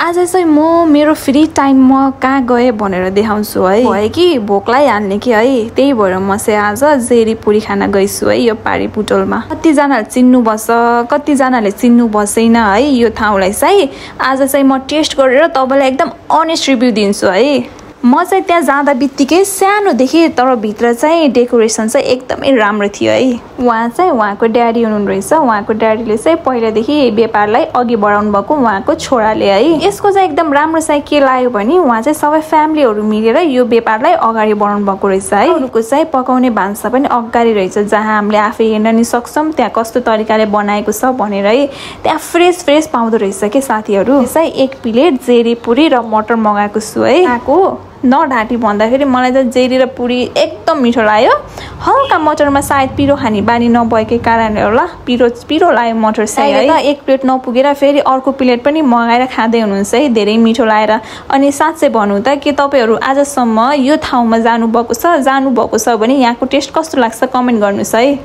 आज चाहिँ म मेरो फ्री टाइममा कहाँ गएँ भनेर देखाउँछु है। भयो कि भोक लागिहाल्ने कि है, त्यही भएर म चाहिँ आज जेरी पुरी खान गइछु है यो पारी पुटोलमा। कतिजनाले चिन्नुपर्छ, कतिजनाले चिन्नु बसेन है यो ठाउँलाई चाहिँ। आज चाहिँ म टेस्ट गरेर तपाईँलाई एकदम अनेस्ट रिभ्यू दिन्छु है। म चाहिँ त्यहाँ जाँदा बित्तिकै सानो देखेँ, तर भित्र चाहिँ डेकोरेसन चाहिँ एकदमै राम्रो थियो है। उहाँ चाहिँ उहाँको ड्याडी हुनुहुँदो रहेछ। उहाँको ड्याडीले चाहिँ पहिलादेखि व्यापारलाई अघि बढाउनु भएको उहाँको छोराले है। यसको चाहिँ एकदम राम्रो चाहिँ के लाग्यो भने उहाँ चाहिँ सबै फ्यामिलीहरू मिलेर यो व्यापारलाई अगाडि बढाउनु भएको रहेछ है। अरूको चाहिँ पकाउने भान्सा पनि अगाडि रहेछ, जहाँ हामीले आफै हेर्न नि सक्छौँ त्यहाँ कस्तो तरिकाले बनाएको छ भनेर है। त्यहाँ फ्रेस पाउँदो रहेछ के साथीहरू। चाहिँ एक प्लेट जेरी पुरी र मटर मगाएको छु है। आएको नढाँटी भन्दाखेरि मलाई त जेरी र पुरी एकदम मिठो लाग्यो। हल्का मटरमा सायद पिरो खाने बानी नभएकै कारणले होला पिरो लाग्यो मटर चाहिँ है। एक प्लेट नपुगेर फेरि अर्को प्लेट पनि मगाएर खाँदै हुनुहुन्छ है, धेरै मिठो लागेर। अनि साँच्चै भन्नु त के तपाईँहरू आजसम्म यो ठाउँमा जानुभएको छ भने यहाँको टेस्ट कस्तो लाग्छ कमेन्ट गर्नुहोस् है।